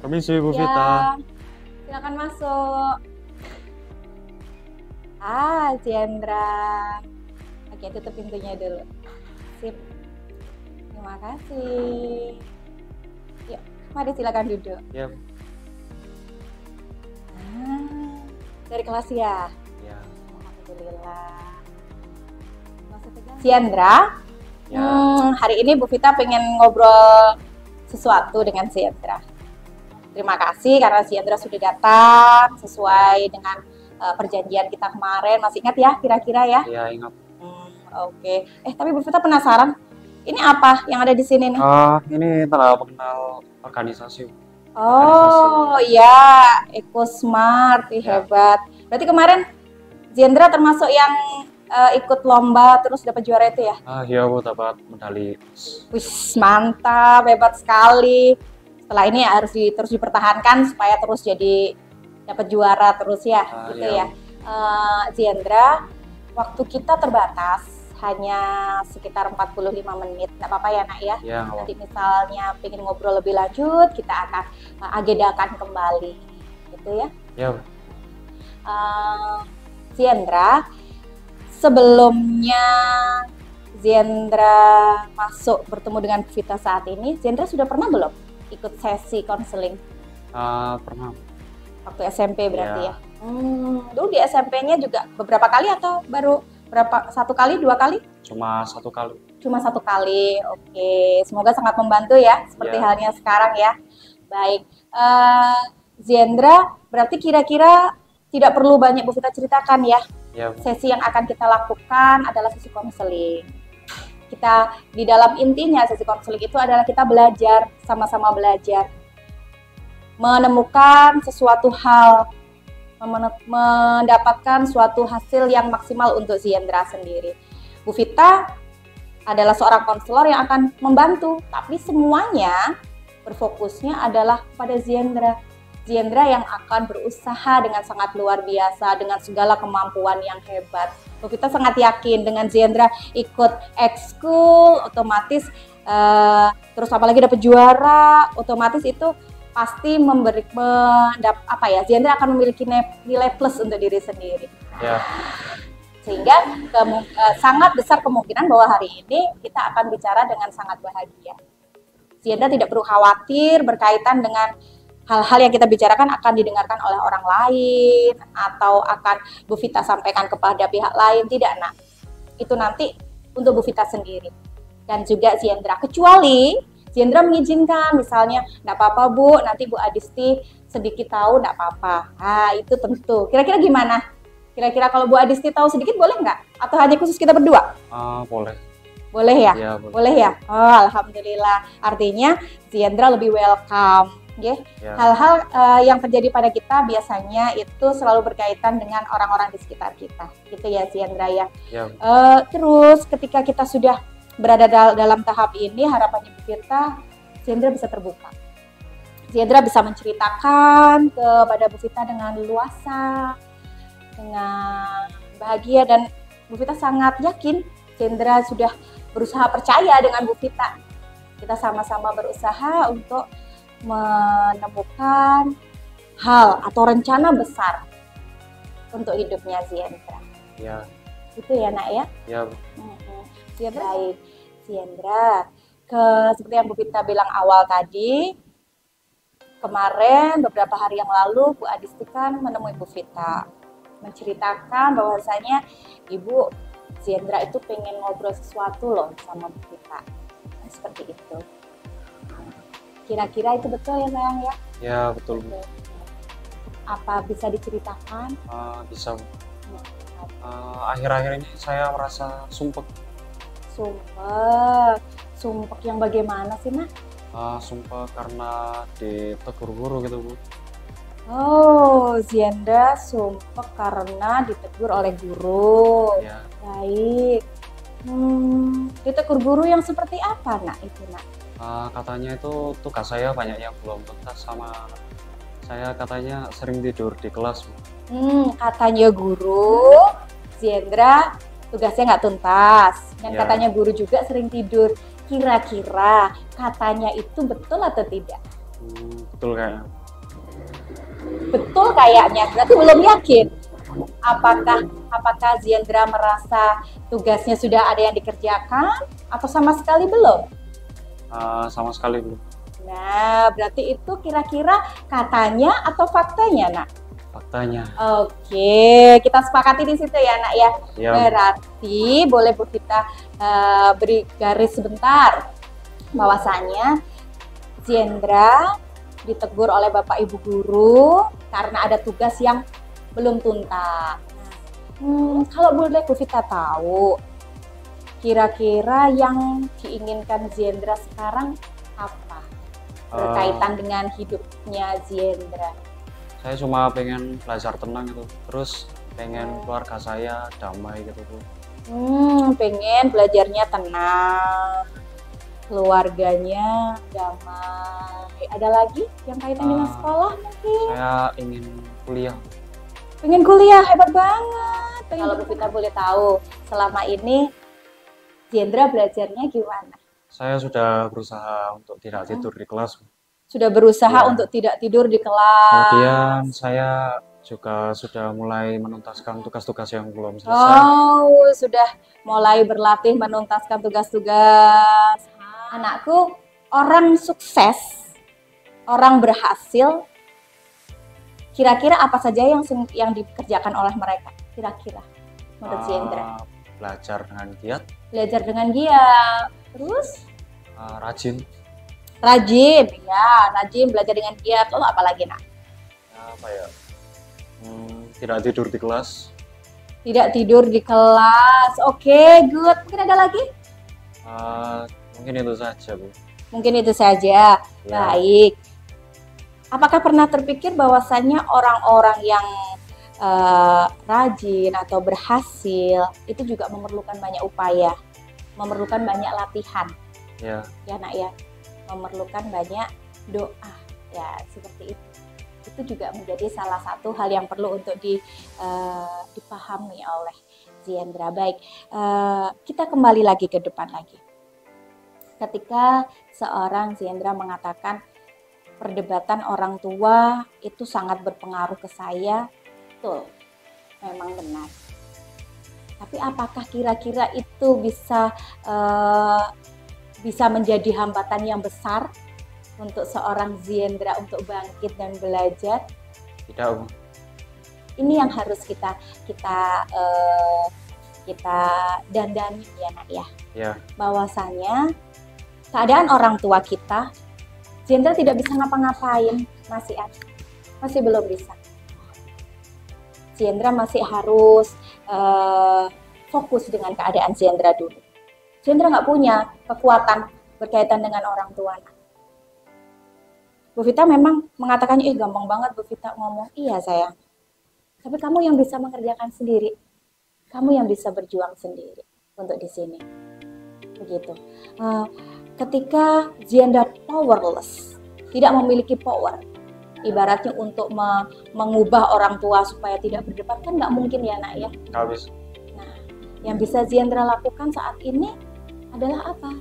Permisi Bu Vita. Ya, silakan masuk. Jendra. Oke, tutup pintunya dulu. Sip. Terima kasih. Yuk, mari silakan duduk. Ya, Dari kelas ya? ya, Alhamdulillah. Jendra, ya. hari ini Bu Vita pengen ngobrol sesuatu dengan Jendra. Terima kasih karena Jendra sudah datang sesuai dengan perjanjian kita kemarin. Masih ingat ya kira-kira ya? Ya, ingat. Oke. Tapi Bu Vita penasaran, ini apa yang ada di sini nih? Ini tanda pengenal organisasi. Oh iya, EcoSmart, Ya. hebat. Berarti kemarin Jendra termasuk yang ikut lomba terus dapat juara itu ya? Iya Bu, dapat medali. Wih, mantap, hebat sekali. Setelah ini harus terus dipertahankan supaya terus jadi dapat juara terus ya, gitu Iya. ya. Jendra, waktu kita terbatas, hanya sekitar 45 menit. Nggak apa-apa ya nak ya? Ya, nggak Nanti misalnya pengen ngobrol lebih lanjut, kita akan agendakan kembali, gitu ya. Ya, Bu. Jendra, sebelumnya Jendra masuk bertemu dengan Bu Vita saat ini, Jendra sudah pernah belum ikut sesi konseling? Pernah. Waktu SMP berarti Ya. ya? Dulu di SMP-nya juga beberapa kali atau baru satu kali, dua kali? Cuma 1 kali. Cuma 1 kali, oke. Semoga sangat membantu ya, seperti Ya. halnya sekarang ya. Baik, Jendra, berarti kira-kira tidak perlu banyak Bu Vita ceritakan ya. Ya, Bu. Sesi yang akan kita lakukan adalah sesi konseling. Kita di dalam intinya sesi konseling itu adalah kita belajar, sama-sama belajar. Menemukan sesuatu hal, mendapatkan suatu hasil yang maksimal untuk Jendra sendiri. Bu Vita adalah seorang konselor yang akan membantu, tapi semuanya berfokusnya adalah pada Jendra. Jendra yang akan berusaha dengan sangat luar biasa, dengan segala kemampuan yang hebat. Bu Vita sangat yakin dengan Jendra ikut ekskul, otomatis terus apalagi dapat juara, otomatis itu pasti Jendra akan memiliki nilai plus untuk diri sendiri. Ya. Sehingga sangat besar kemungkinan bahwa hari ini kita akan bicara dengan sangat bahagia. Jendra tidak perlu khawatir berkaitan dengan hal-hal yang kita bicarakan akan didengarkan oleh orang lain atau akan Bu Vita sampaikan kepada pihak lain, tidak nak. Itu nanti untuk Bu Vita sendiri dan juga Jendra, kecuali Jendra mengizinkan, misalnya nggak apa-apa Bu, nanti Bu Adisti sedikit tahu nggak apa-apa. Itu tentu. Kira-kira gimana? Kira-kira kalau Bu Adisti tahu sedikit boleh nggak? Atau hanya khusus kita berdua? Boleh. Boleh ya? Ya, boleh. Boleh ya? Alhamdulillah. Artinya Jendra lebih welcome. Ya. Hal-hal yang terjadi pada kita biasanya itu selalu berkaitan dengan orang-orang di sekitar kita. Gitu ya Jendra ya. Ya. Terus ketika kita sudah berada dalam tahap ini, harapannya Bu Vita, Jendra bisa terbuka. Jendra bisa menceritakan kepada Bu Vita dengan luasa, dengan bahagia, dan Bu Vita sangat yakin Jendra sudah berusaha percaya dengan Bu Vita. Kita sama-sama berusaha untuk menemukan hal atau rencana besar untuk hidupnya Jendra. Ya. Itu ya nak ya? Ya, Bu. Baik, Jendra. Seperti yang Bu Vita bilang awal tadi, kemarin beberapa hari yang lalu Bu Adisti kan menemui Bu Vita, menceritakan bahwasanya Ibu Jendra itu pengen ngobrol sesuatu loh sama Bu Vita. Seperti itu. Kira-kira itu betul ya sayang ya? Ya, betul, Bu. Apa bisa diceritakan? Bisa, Bu. Akhir-akhir ini saya merasa sumpek. Sumpek yang bagaimana sih nak? Sumpek karena ditegur guru gitu, Bu. Jendra sumpek karena ditegur oleh guru. Ya. Baik. Ditegur guru yang seperti apa nak itu nak? Katanya itu tugas saya banyak yang belum tuntas, sama saya katanya sering tidur di kelas, Bu. Katanya guru, Jendra tugasnya nggak tuntas, dan Ya. katanya guru juga sering tidur. Kira-kira katanya itu betul atau tidak? Betul kayaknya. Betul kayaknya, berarti belum yakin. Apakah Ziendra merasa tugasnya sudah ada yang dikerjakan atau sama sekali belum? Sama sekali belum. Nah, berarti itu kira-kira katanya atau faktanya, Nak? Faktanya. Oke, kita sepakati di situ ya, Nak ya. Ya. Berarti boleh Bu kita beri garis sebentar bahwasanya Ziendra ditegur oleh Bapak Ibu guru karena ada tugas yang belum tuntas. Kalau boleh Bu Vita tahu, kira-kira yang diinginkan Ziendra sekarang apa? Berkaitan dengan hidupnya Ziendra. Saya cuma pengen belajar tenang gitu, terus pengen keluarga saya damai gitu Bu. Pengen belajarnya tenang, keluarganya damai. Ada lagi yang kaitan dengan sekolah mungkin? Saya ingin kuliah. Pengen kuliah, hebat banget. Kalau Bu Vita boleh tahu, selama ini Ziendra belajarnya gimana? Saya sudah berusaha untuk tidak tidur di kelas. Sudah berusaha untuk tidak tidur di kelas. Kemudian saya juga sudah mulai menuntaskan tugas-tugas yang belum selesai. Oh, sudah mulai berlatih menuntaskan tugas-tugas. Anakku, orang sukses, orang berhasil, kira-kira apa saja yang dikerjakan oleh mereka? Kira-kira menurut Ziendra? Belajar dengan giat. Belajar dengan giat. Terus? Rajin. Rajin, ya, rajin belajar dengan giat. Lalu apa lagi, Nak? Apa ya? Tidak tidur di kelas. Tidak tidur di kelas. Oke, good. Mungkin ada lagi? Mungkin itu saja, Bu. Mungkin itu saja. Ya. Baik. Apakah pernah terpikir bahwasannya orang-orang yang rajin atau berhasil itu juga memerlukan banyak upaya, memerlukan banyak latihan, ya Nak ya, memerlukan banyak doa, ya seperti itu. Itu juga menjadi salah satu hal yang perlu untuk dipahami oleh Ziendra. Baik, kita kembali lagi ke depan lagi. Ketika seorang Ziendra mengatakan perdebatan orang tua itu sangat berpengaruh ke saya, betul, memang benar. Tapi apakah kira-kira itu bisa menjadi hambatan yang besar untuk seorang Ziendra untuk bangkit dan belajar? Tidak, Bu. Ini yang harus kita dandani ya, Nak ya. Ya. Bahwasanya keadaan orang tua kita, Ziendra tidak bisa ngapa-ngapain, masih belum bisa. Ziendra masih harus fokus dengan keadaan Ziendra dulu. Ziendra nggak punya kekuatan berkaitan dengan orang tua. Bu Vita memang mengatakannya, gampang banget Bu Vita ngomong. Iya sayang, tapi kamu yang bisa mengerjakan sendiri. Kamu yang bisa berjuang sendiri untuk di sini. Begitu. Ketika Ziendra powerless, tidak memiliki power, ibaratnya untuk mengubah orang tua supaya tidak berdebat, kan nggak mungkin ya, Nak ya. Habis. Nah, yang bisa Ziendra lakukan saat ini adalah apa?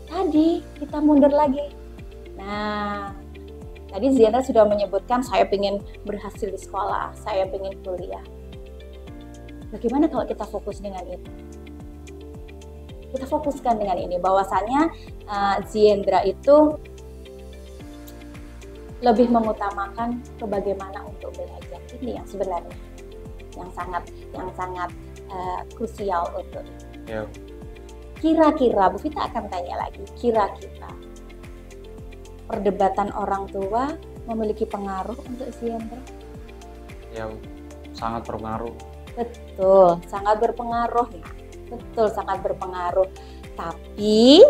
Tadi kita mundur lagi. Nah, tadi Ziendra sudah menyebutkan saya ingin berhasil di sekolah, saya ingin kuliah. Bagaimana kalau kita fokus dengan itu? Kita fokuskan dengan ini, bahwasannya Ziendra itu lebih mengutamakan bagaimana untuk belajar. Ini yang sebenarnya yang sangat krusial untuk Ya. Kira-kira, Bu Vita akan tanya lagi, kira-kira perdebatan orang tua memiliki pengaruh untuk Ziendra? Ya, sangat berpengaruh. Betul, sangat berpengaruh. Nah, betul, sangat berpengaruh. Tapi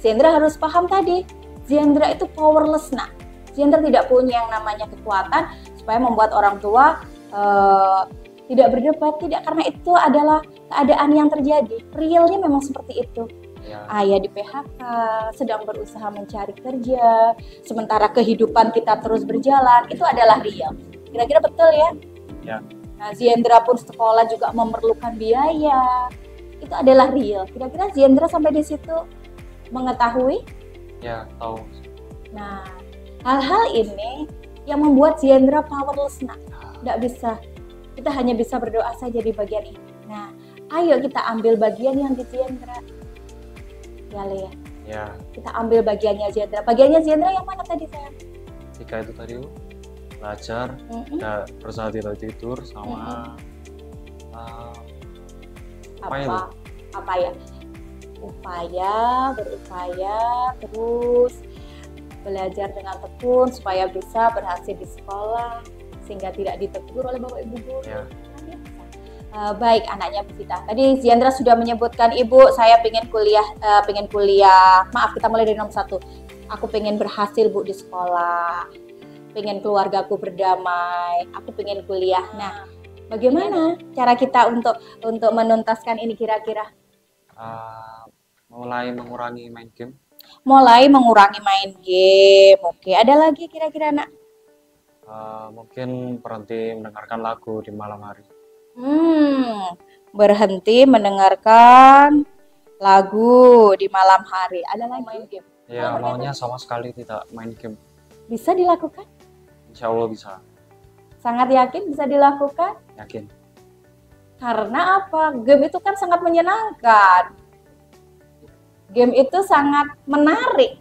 Ziendra harus paham tadi, Ziendra itu powerless, Nak. Ziendra tidak punya yang namanya kekuatan supaya membuat orang tua tidak berdebat, tidak, karena itu adalah keadaan yang terjadi. Realnya memang seperti itu. Ya. Ayah di PHK, sedang berusaha mencari kerja, sementara kehidupan kita terus berjalan, itu adalah real. Kira-kira betul ya? Ya. Nah, Ziendra pun sekolah juga memerlukan biaya, itu adalah real. Kira-kira Ziendra sampai di situ mengetahui? Ya, tahu. Nah, Hal-hal ini yang membuat Ziendra powerless, nak. Nggak bisa. Kita hanya bisa berdoa saja di bagian ini. Nah, ayo kita ambil bagian yang di Ziendra. Ya, Le. Ya, Kita ambil bagiannya Ziendra. Bagiannya Ziendra yang mana tadi, sayang? 3 itu tadi Bu. Belajar, ya, berusaha tidak tidur, sama apa itu? Apa ya? Berupaya, terus belajar dengan tekun supaya bisa berhasil di sekolah sehingga tidak ditegur oleh bapak ibu guru. Ya. Baik, anaknya Bu Vita. Tadi Ziendra sudah menyebutkan, ibu saya pengen kuliah. Maaf, kita mulai dari nomor 1. Aku pengen berhasil Bu di sekolah, pengen keluargaku berdamai, aku pengen kuliah. Nah, bagaimana cara kita untuk menuntaskan ini kira-kira? Mulai mengurangi main game. Mulai mengurangi main game. Oke, ada lagi kira-kira, nak? Mungkin berhenti mendengarkan lagu di malam hari. Berhenti mendengarkan lagu di malam hari. Ada lagi main game? Ya, maunya sama sekali tidak main game. Bisa dilakukan? Insya Allah bisa. Sangat yakin bisa dilakukan? Yakin. Karena apa? Game itu kan sangat menyenangkan. Game itu sangat menarik.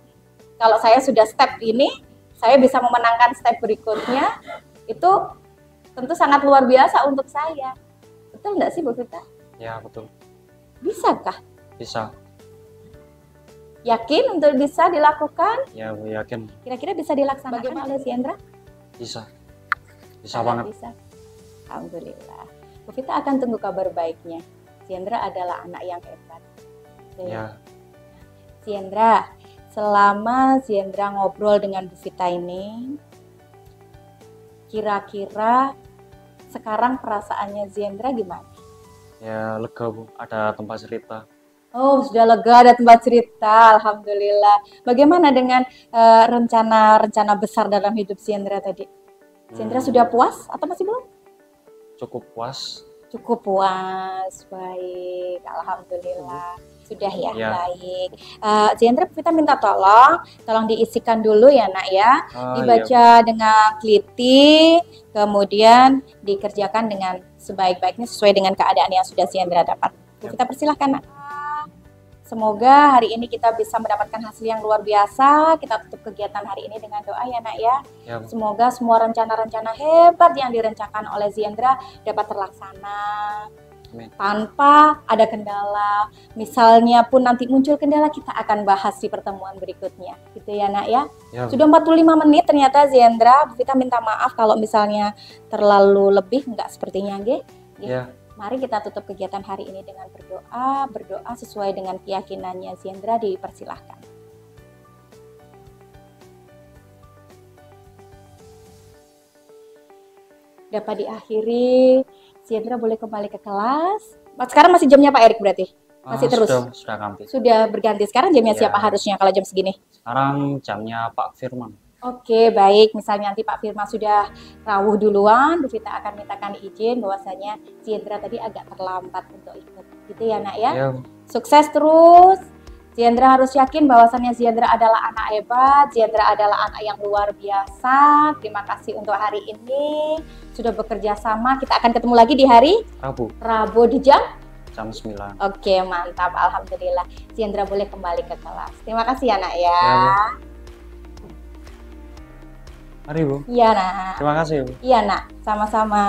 Kalau saya sudah step ini, saya bisa memenangkan step berikutnya. Itu tentu sangat luar biasa untuk saya. Betul nggak sih, Bu Vita? Ya, betul. Bisakah? Bisa. Yakin untuk bisa dilakukan? Ya, Bu, yakin. Kira-kira bisa dilaksanakan oleh Ziendra? Bisa. Bisa banget. Bisa. Alhamdulillah. Bu Vita akan tunggu kabar baiknya. Ziendra adalah anak yang hebat. Ya. Ziendra, selama Ziendra ngobrol dengan Bu Vita ini, kira-kira sekarang perasaannya Ziendra gimana? Ya, lega Bu, ada tempat cerita. Oh, sudah lega, ada tempat cerita, alhamdulillah. Bagaimana dengan rencana-rencana besar dalam hidup Ziendra tadi? Ziendra sudah puas atau masih belum? Cukup puas. Cukup puas, baik, alhamdulillah. Sudah ya, baik. Ziendra, kita minta tolong diisikan dulu ya, nak ya. Dibaca dengan teliti, kemudian dikerjakan dengan sebaik-baiknya sesuai dengan keadaan yang sudah Ziendra dapat. Kita persilahkan, nak. Semoga hari ini kita bisa mendapatkan hasil yang luar biasa. Kita tutup kegiatan hari ini dengan doa ya, nak ya. Semoga semua rencana-rencana hebat yang direncanakan oleh Ziendra dapat terlaksana. Amin. Tanpa ada kendala. Misalnya pun nanti muncul kendala, kita akan bahas di pertemuan berikutnya. Gitu ya, nak ya. Sudah 45 menit ternyata Ziendra. Kita minta maaf kalau misalnya terlalu lebih, enggak sepertinya, nggih. Mari kita tutup kegiatan hari ini dengan berdoa sesuai dengan keyakinannya Ziendra, dipersilahkan. Dapat diakhiri, Ziendra boleh kembali ke kelas. Sekarang masih jamnya Pak Erik berarti? Masih terus? Sudah ganti. Sudah berganti. Sekarang jamnya siapa harusnya kalau jam segini? Sekarang jamnya Pak Firman. Oke, baik. Misalnya nanti Pak Firman sudah rawuh duluan, Bu Vita akan mintakan izin bahwasanya Ziendra tadi agak terlambat untuk ikut. Gitu ya, nak ya? Sukses terus. Ziendra harus yakin bahwasannya Ziendra adalah anak hebat, Ziendra adalah anak yang luar biasa. Terima kasih untuk hari ini. Sudah bekerja sama. Kita akan ketemu lagi di hari Rabu di jam 9. Oke, mantap. Alhamdulillah. Ziendra boleh kembali ke kelas. Terima kasih ya, nak ya. Mari Bu. Iya, nak. Terima kasih Bu. Iya, nak. Sama-sama.